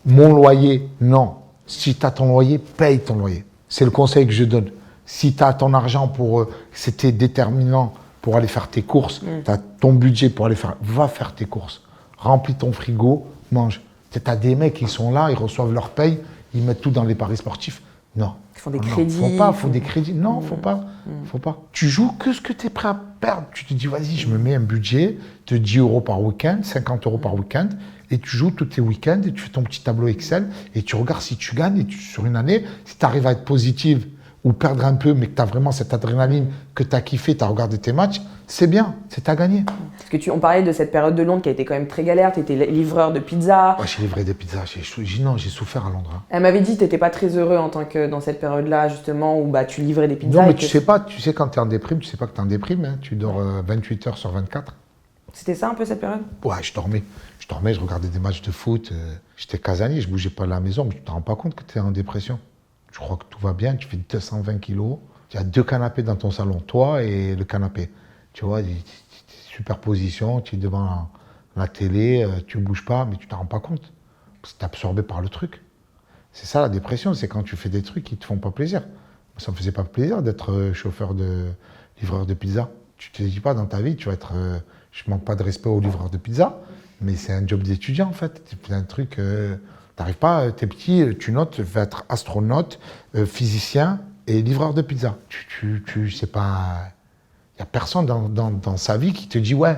mon loyer, non. Si tu as ton loyer, paye ton loyer. C'est le conseil que je donne. Si tu as ton argent pour... c'était déterminant pour aller faire tes courses, tu as ton budget pour aller faire... Va faire tes courses. Remplis ton frigo, mange. Tu as des mecs qui sont là, ils reçoivent leur paye, ils mettent tout dans les paris sportifs. Non. Ils font des Non, crédits. faut des crédits. Non, faut pas. Faut pas. Tu joues que ce que tu es prêt à perdre. Tu te dis, vas-y, je me mets un budget de 10 € par week-end, 50 € par week-end, et tu joues tous tes week-ends, et tu fais ton petit tableau Excel, et tu regardes si tu gagnes, et sur une année, si tu arrives à être positive ou perdre un peu, mais que tu as vraiment cette adrénaline, que tu as kiffé, tu as regardé tes matchs, c'est bien, c'est à gagner. Parce que on parlait de cette période de Londres qui a été quand même très galère, tu étais livreur de pizza. Moi, j'ai livré des pizzas, j'ai souffert à Londres. Hein. Elle m'avait dit que tu n'étais pas très heureux en tant que dans cette période-là, justement, où bah, tu livrais des pizzas. Non, mais et tu sais quand tu es en déprime, tu sais pas que tu es en déprime, hein. Tu dors 28 heures sur 24. C'était ça un peu cette période? Ouais, je dormais, je regardais des matchs de foot, j'étais casanier, je bougeais pas de la maison, mais tu te rends pas compte que tu es en dépression. Tu crois que tout va bien, tu fais 220 kilos, tu as 2 canapés dans ton salon, toi et le canapé. Tu vois, superposition, tu es devant la télé, tu bouges pas, mais tu t'en rends pas compte. Parce que tu es absorbé par le truc. C'est ça la dépression, c'est quand tu fais des trucs qui te font pas plaisir. Ça me faisait pas plaisir d'être livreur de pizza. Tu te dis pas dans ta vie, tu vas être... je manque pas de respect aux livreurs de pizza, mais c'est un job d'étudiant en fait. C'est un truc... t'arrives pas, t'es petit, tu notes, tu vas être astronaute, physicien et livreur de pizza. Tu sais pas... Il n'y a personne dans sa vie qui te dit « Ouais,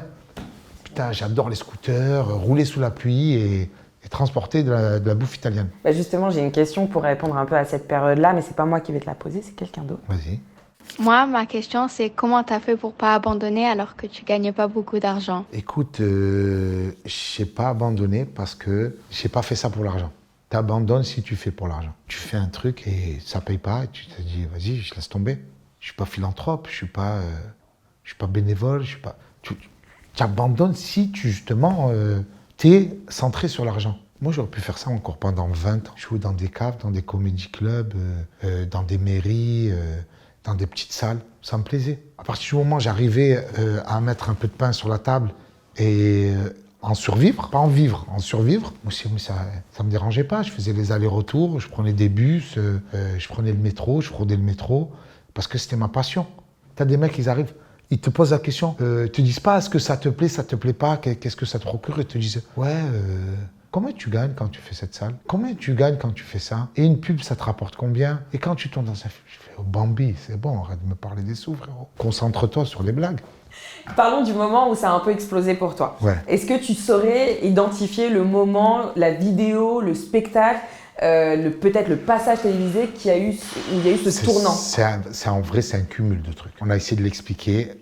putain, j'adore les scooters, rouler sous la pluie et transporter de la bouffe italienne. » Bah justement, j'ai une question pour répondre un peu à cette période-là, mais c'est pas moi qui vais te la poser, c'est quelqu'un d'autre. Vas-y. Moi, ma question, c'est comment t'as fait pour pas abandonner alors que tu gagnais pas beaucoup d'argent? Écoute, j'ai pas abandonné parce que j'ai pas fait ça pour l'argent. T'abandonnes si tu fais pour l'argent. Tu fais un truc et ça paye pas et tu te dis « Vas-y, je laisse tomber. » Je suis pas philanthrope, je suis pas bénévole, je suis pas... Tu abandonnes si tu, justement, t'es centré sur l'argent. Moi, j'aurais pu faire ça encore pendant 20 ans. Je jouais dans des caves, dans des comédie clubs, dans des mairies, dans des petites salles. Ça me plaisait. À partir du moment où j'arrivais à mettre un peu de pain sur la table et en survivre, pas en vivre, en survivre, moi, ça me dérangeait pas. Je faisais les allers-retours, je prenais des bus, je prenais le métro, je fraudais le métro, parce que c'était ma passion. T'as des mecs, ils arrivent, ils te posent la question, ils te disent pas est-ce que ça te plaît pas, qu'est-ce que ça te procure, ils te disent ouais, combien tu gagnes quand tu fais cette salle? Combien tu gagnes quand tu fais ça? Et une pub, ça te rapporte combien? Et quand tu tournes dans un film, je fais oh, Bambi, c'est bon, arrête de me parler des sous, frérot. Concentre-toi sur les blagues. Parlons du moment où ça a un peu explosé pour toi. Ouais. Est-ce que tu saurais identifier le moment, la vidéo, le spectacle, peut-être le passage télévisé où il y a eu ce tournant? En vrai, c'est un cumul de trucs. On a essayé de l'expliquer,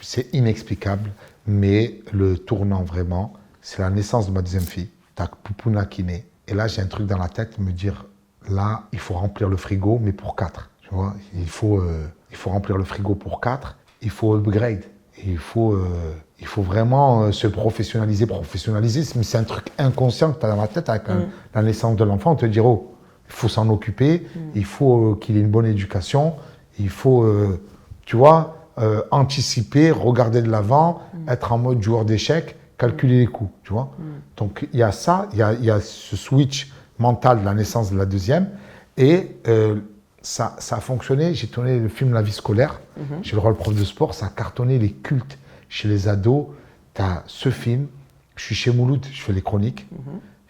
c'est inexplicable, mais le tournant vraiment, c'est la naissance de ma deuxième fille. T'as Poupouna qui naît. Et là, j'ai un truc dans la tête, me dire, là, il faut remplir le frigo, mais pour 4. Tu vois, il faut remplir le frigo pour 4, il faut upgrade. Il faut vraiment se professionnaliser, mais c'est un truc inconscient que tu as dans la tête avec la naissance de l'enfant, te dire oh, il faut s'en occuper, il faut qu'il ait une bonne éducation, il faut, tu vois, anticiper, regarder de l'avant, être en mode joueur d'échecs, calculer les coups, tu vois. Donc il y a ça, il y a ce switch mental de la naissance de la deuxième, et ça a fonctionné. J'ai tourné le film La vie scolaire. J'ai le rôle prof de sport. Ça a cartonné les cultes chez les ados. Tu as ce film. Je suis chez Mouloud, je fais les chroniques.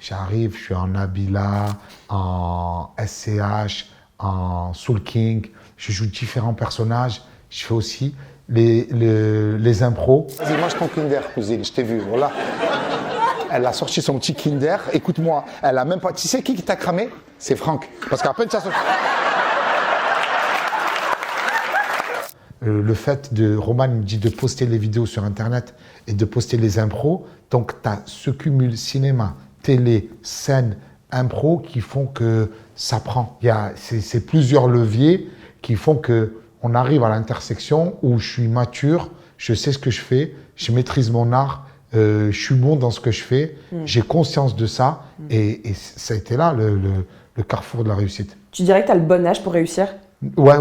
J'arrive, je suis en Nabila, en SCH, en Soul King. Je joue différents personnages. Je fais aussi les impros. Vas-y, mange ton Kinder, cousine, je t'ai vu, voilà. Elle a sorti son petit Kinder. Écoute-moi, elle a même pas... Tu sais qui t'a cramé? C'est Franck. Parce qu'à peine ça sorti... Le fait de, Roman me dit de poster les vidéos sur Internet et de poster les impros. Donc, tu as ce cumul cinéma, télé, scène, impro qui font que ça prend. C'est plusieurs leviers qui font qu'on arrive à l'intersection où je suis mature, je sais ce que je fais, je maîtrise mon art, je suis bon dans ce que je fais, j'ai conscience de ça et ça a été là le carrefour de la réussite. Tu dirais que tu as le bon âge pour réussir? Ouais,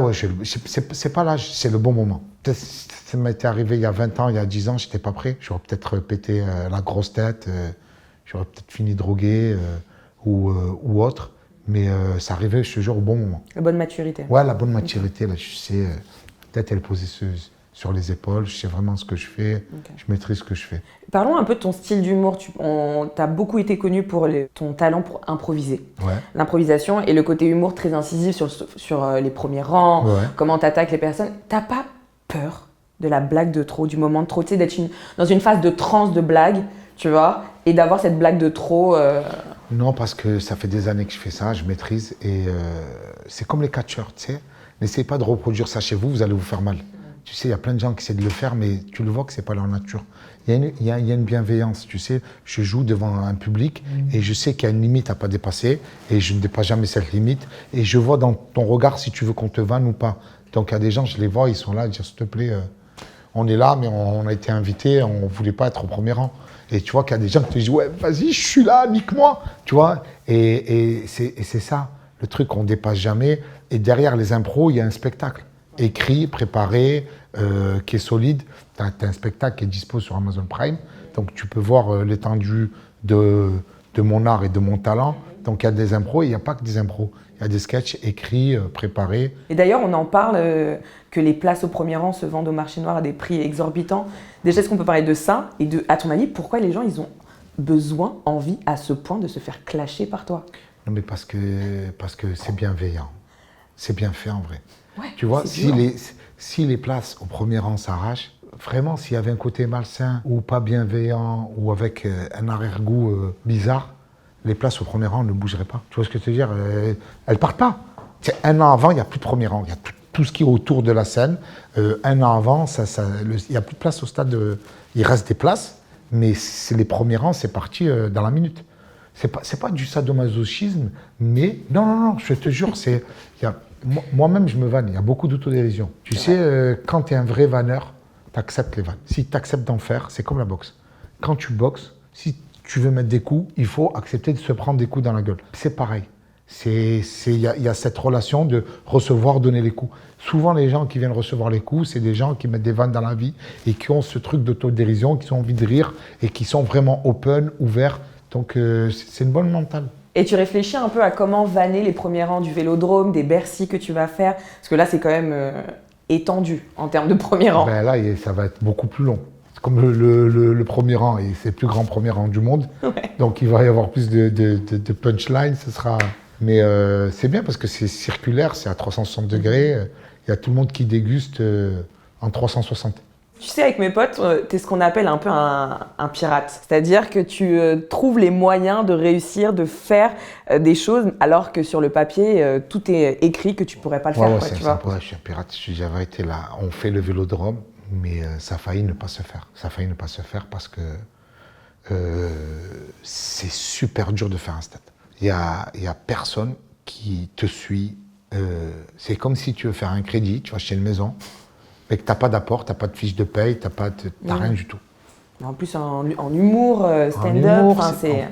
c'est pas l'âge, c'est le bon moment. Ça m'était arrivé il y a 20 ans, il y a 10 ans, j'étais pas prêt. J'aurais peut-être pété la grosse tête, j'aurais peut-être fini drogué ou autre. Mais ça arrivait, je te jure, au bon moment. La bonne maturité. Ouais, la bonne maturité, là, je sais, peut-être elle posait sur les épaules, je sais vraiment ce que je fais, je maîtrise ce que je fais. Parlons un peu de ton style d'humour. Tu as beaucoup été connu pour ton talent pour improviser. Ouais. L'improvisation et le côté humour très incisif sur les premiers rangs, Ouais. comment tu attaques les personnes. T'as pas peur de la blague de trop, du moment de trop, tu sais, d'être dans une phase de transe de blague, tu vois, et d'avoir cette blague de trop Non, parce que ça fait des années que je fais ça, je maîtrise, et c'est comme les catcheurs, tu sais. N'essayez pas de reproduire ça chez vous, vous allez vous faire mal. Tu sais, il y a plein de gens qui essaient de le faire, mais tu le vois que c'est pas leur nature. Il y a une bienveillance, tu sais. Je joue devant un public et je sais qu'il y a une limite à pas dépasser et je ne dépasse jamais cette limite. Et je vois dans ton regard si tu veux qu'on te vanne ou pas. Donc il y a des gens, je les vois, ils sont là, ils disent s'il te plaît, on est là, mais on a été invités, on voulait pas être au premier rang. Et tu vois qu'il y a des gens qui te disent ouais, vas-y, je suis là, nique-moi, tu vois. Et c'est ça, le truc, on dépasse jamais. Et derrière les impros, il y a un spectacle écrit, préparé, qui est solide. Tu as un spectacle qui est dispo sur Amazon Prime, donc tu peux voir l'étendue de mon art et de mon talent. Donc il y a des impros et il n'y a pas que des impros. Il y a des sketchs écrits, préparés. Et d'ailleurs, on en parle que les places au premier rang se vendent au marché noir à des prix exorbitants. Déjà, est-ce qu'on peut parler de ça? Et à ton avis, pourquoi les gens ils ont besoin, envie à ce point de se faire clasher par toi? Non, mais parce que c'est bienveillant. C'est bien fait en vrai. Ouais, tu vois, c'est si les places au premier rang s'arrachent, vraiment, s'il y avait un côté malsain ou pas bienveillant ou avec un arrière-goût bizarre, les places au premier rang ne bougeraient pas. Tu vois ce que je veux dire? Elles partent pas. C'est un an avant, il n'y a plus de premier rang. Il y a tout ce qui est autour de la scène. Un an avant, il n'y a plus de place au stade. Il reste des places, mais les premiers rangs, c'est parti dans la minute. C'est pas du sadomasochisme, mais non, je te jure, moi-même, je me vanne. Il y a beaucoup d'autodérision. Tu sais, quand tu es un vrai vanneur, tu acceptes les vannes. Si tu acceptes d'en faire, c'est comme la boxe. Quand tu boxes, si tu veux mettre des coups, il faut accepter de se prendre des coups dans la gueule. C'est pareil. Il y a cette relation de recevoir, donner les coups. Souvent, les gens qui viennent recevoir les coups, c'est des gens qui mettent des vannes dans la vie et qui ont ce truc d'autodérision, qui ont envie de rire et qui sont vraiment open, ouverts. Donc, c'est une bonne mentale. Et tu réfléchis un peu à comment vanner les premiers rangs du Vélodrome, des Bercy que tu vas faire? Parce que là, c'est quand même étendu en termes de premier rang. Ben là, ça va être beaucoup plus long. C'est comme le premier rang, et c'est le plus grand premier rang du monde. Ouais. Donc, il va y avoir plus de punchline. Mais c'est bien parce que c'est circulaire, c'est à 360 degrés. Il y a tout le monde qui déguste en 360. Tu sais, avec mes potes, tu es ce qu'on appelle un peu un pirate. C'est-à-dire que tu trouves les moyens de réussir, de faire des choses, alors que sur le papier, tout est écrit que tu pourrais pas le faire. Ouais, je suis un pirate. J'avais été là. On fait le Vélodrome, mais ça a failli ne pas se faire. Ça a failli ne pas se faire parce que c'est super dur de faire un stade. Il y a personne qui te suit. C'est comme si tu veux faire un crédit, tu vas acheter une maison, mais que tu n'as pas d'apport, tu n'as pas de fiche de paye, tu n'as rien du tout. En plus, en humour, stand-up,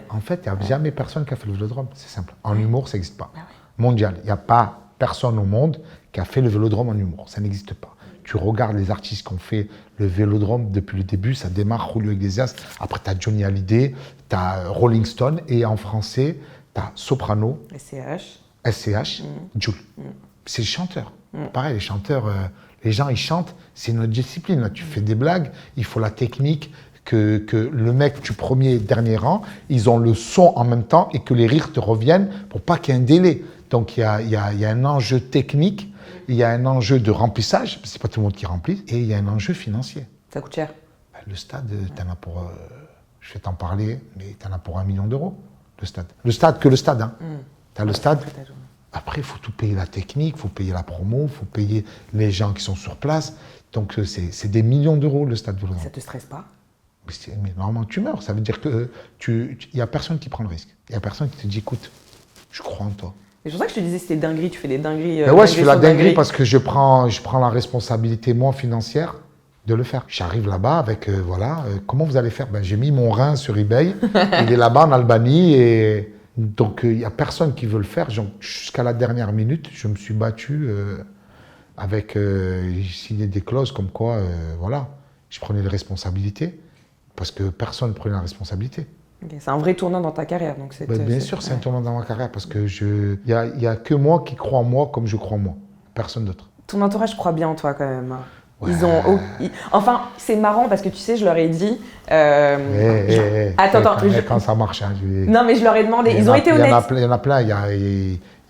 en fait, il n'y a jamais personne qui a fait le Vélodrome, c'est simple. En humour, ça n'existe pas. Ah ouais. Mondial, il n'y a pas personne au monde qui a fait le Vélodrome en humour, ça n'existe pas. Tu regardes les artistes qui ont fait le Vélodrome depuis le début, ça démarre Julio Iglesias, après tu as Johnny Hallyday, tu as Rolling Stone, et en français, tu as Soprano, SCH, Jul. C'est les chanteurs. Pareil, les chanteurs, les gens, ils chantent, c'est notre discipline. Là, tu fais des blagues, il faut la technique, que le mec du premier et dernier rang, ils ont le son en même temps et que les rires te reviennent pour pas qu'il y ait un délai. Donc, il y a un enjeu technique, il y a un enjeu de remplissage, c'est pas tout le monde qui remplit, et il y a un enjeu financier. Ça coûte cher. Le stade, t'en as pour... je vais t'en parler, mais t'en as pour 1 million d'euros, le stade. Le stade, hein. T'as le stade. Après, il faut tout payer, la technique, il faut payer la promo, il faut payer les gens qui sont sur place. Donc, c'est des millions d'euros, le stade Vélodrome. Ça te stresse pas? Mais normalement, tu meurs. Ça veut dire qu'il n'y a personne qui prend le risque. Il n'y a personne qui te dit, écoute, je crois en toi. C'est pour ça que je te disais, c'était dinguerie, tu fais des dingueries. Mais ouais, je fais la dinguerie parce que je prends la responsabilité, moi, financière, de le faire. J'arrive là-bas avec, comment vous allez faire? J'ai mis mon rein sur eBay, il est là-bas en Albanie, et donc il n'y a personne qui veut le faire. Jusqu'à la dernière minute, je me suis battu avec, j'ai signé des clauses comme quoi, je prenais les responsabilités, parce que personne ne prenait la responsabilité. Ok, c'est un vrai tournant dans ta carrière. Donc Bien sûr, c'est un tournant dans ma carrière parce que il y a que moi qui crois en moi comme je crois en moi. Personne d'autre. Ton entourage croit bien en toi quand même. Ouais. Enfin, c'est marrant parce que tu sais, je leur ai dit. Attends, quand ça marche. Hein, Non, mais je leur ai demandé. Ils ont été honnêtes. Il y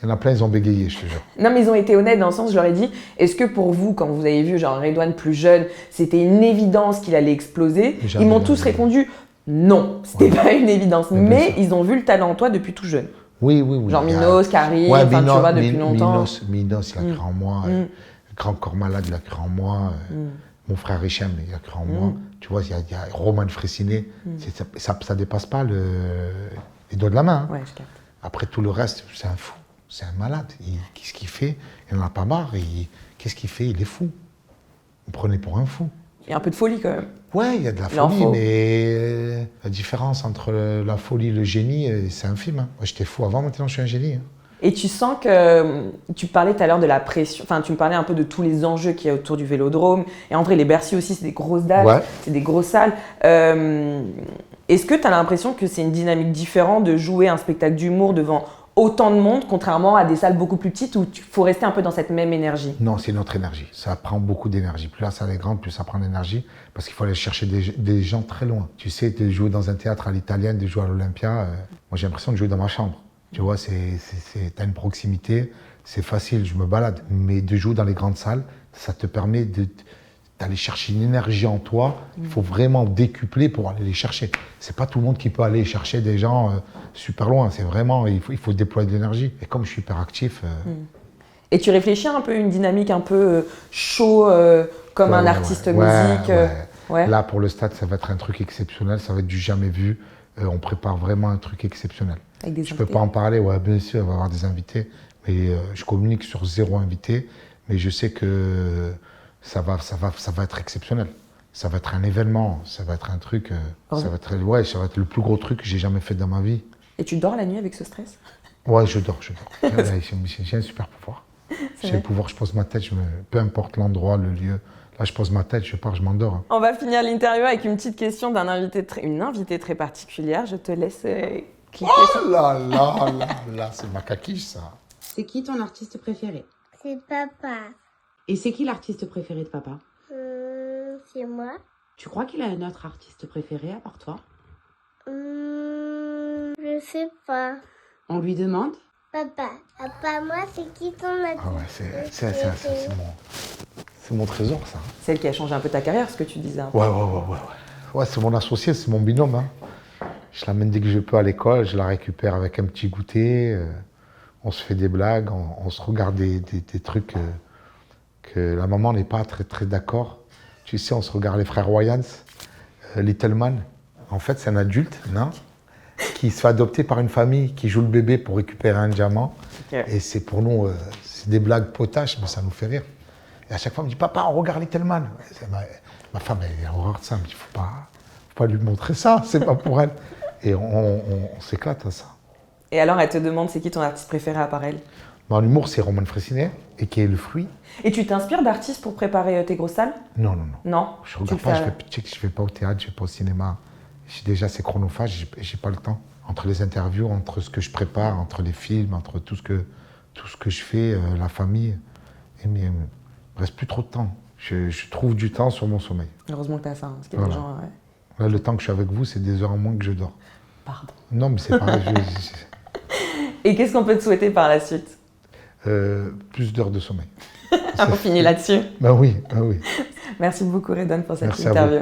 en a plein, ils ont bégayé, je te jure. Non, mais ils ont été honnêtes dans le sens, je leur ai dit, est-ce que pour vous, quand vous avez vu genre Redouane plus jeune, c'était une évidence qu'il allait exploser? Ils m'ont tous répondu, non, c'était pas une évidence. Mais ils ont vu le talent en toi depuis tout jeune. Oui. Genre Minos, Karim, tu vois, depuis longtemps. Minos, il a cru en moi. Grand Corps Malade, il a cru en moi. Mon frère Hichem, il a cru en moi. Tu vois, il y a Roman Fressinet. Ça dépasse pas les doigts de la main. Hein. Ouais, je capte. Après, tout le reste, c'est un fou. C'est un malade. Qu'est-ce qu'il fait? Il n'en a pas marre. Qu'est-ce qu'il fait? Il est fou. Vous prenez pour un fou. Il y a un peu de folie quand même. Ouais, il y a de la folie, mais la différence entre la folie et le génie, c'est infime. Hein. Moi, j'étais fou avant, maintenant je suis un génie. Hein. Et tu sens que, tu parlais tout à l'heure de la pression, enfin tu me parlais un peu de tous les enjeux qu'il y a autour du Vélodrome. Et en vrai, les Bercy aussi, c'est des grosses dalles, c'est des grosses salles. Est-ce que tu as l'impression que c'est une dynamique différente de jouer un spectacle d'humour devant autant de monde, contrairement à des salles beaucoup plus petites où il faut rester un peu dans cette même énergie? Non, c'est notre énergie. Ça prend beaucoup d'énergie. Plus la salle est grande, plus ça prend d'énergie. Parce qu'il faut aller chercher des gens très loin. Tu sais, de jouer dans un théâtre à l'italienne, de jouer à l'Olympia, moi j'ai l'impression de jouer dans ma chambre. Tu vois, t'as une proximité, c'est facile, je me balade. Mais de jouer dans les grandes salles, ça te permet d'aller chercher une énergie en toi. Il faut vraiment décupler pour aller les chercher. C'est pas tout le monde qui peut aller chercher des gens super loin. C'est vraiment, il faut déployer de l'énergie. Et comme je suis hyper actif... Et tu réfléchis un peu à une dynamique un peu show, comme un artiste musique ouais. Là, pour le stade, ça va être un truc exceptionnel. Ça va être du jamais vu. On prépare vraiment un truc exceptionnel. Avec des je peux pas en parler, ouais, bien sûr, il va y avoir des invités. Mais je communique sur 0 invité. Mais je sais que ça va être exceptionnel. Ça va être un événement. Ça va être un truc... ça va être le plus gros truc que j'ai jamais fait dans ma vie. Et tu dors la nuit avec ce stress? Ouais, je dors. J'ai un super pouvoir. J'ai le pouvoir, je pose ma tête, peu importe l'endroit, le lieu. Là, je pose ma tête, je pars, je m'endors. Hein. On va finir l'interview avec une petite question d'une invitée très particulière. Je te laisse cliquer. Oh là là là là, c'est ma caquiche, ça. C'est qui ton artiste préféré? C'est papa. Et c'est qui l'artiste préféré de papa? C'est moi. Tu crois qu'il a un autre artiste préféré à part toi? Je sais pas. On lui demande? Papa, moi, c'est qui ton artiste? Ah ouais, c'est mon trésor, ça. Celle qui a changé un peu ta carrière, ce que tu disais. Ouais. Ouais, c'est mon associé, c'est mon binôme. Hein. Je l'amène dès que je peux à l'école, je la récupère avec un petit goûter. On se fait des blagues, on se regarde des trucs que la maman n'est pas très, très d'accord. Tu sais, on se regarde les frères Wayans, Little Man. En fait, c'est un adulte, non, qui se fait adopter par une famille qui joue le bébé pour récupérer un diamant. Okay. Et c'est pour nous, c'est des blagues potaches, mais ça nous fait rire. Et à chaque fois, elle me dit, papa, on regarde Little Man. Ma femme, elle regarde ça, elle me dit, faut pas lui montrer ça, c'est pas pour elle. Et on s'éclate à ça. Et alors, elle te demande, c'est qui ton artiste préféré à part elle? Dans l'humour, c'est Roman Fressinet, et qui est le fruit. Et tu t'inspires d'artistes pour préparer tes grosses salles? Non. Non? Je regarde pas, je vais pas au théâtre, je vais pas au cinéma. Déjà, c'est chronophage, j'ai pas le temps. Entre les interviews, entre ce que je prépare, entre les films, entre tout ce que je fais, la famille, mais il me reste plus trop de temps. Je trouve du temps sur mon sommeil. Heureusement que tu as ça, parce qu'il y a des gens... Ouais. Là, le temps que je suis avec vous, c'est des heures en moins que je dors. Pardon. Non, mais c'est pareil. Et qu'est-ce qu'on peut te souhaiter par la suite? Plus d'heures de sommeil. On finit là-dessus. Ben oui. Merci beaucoup, Redouane, pour cette Merci interview.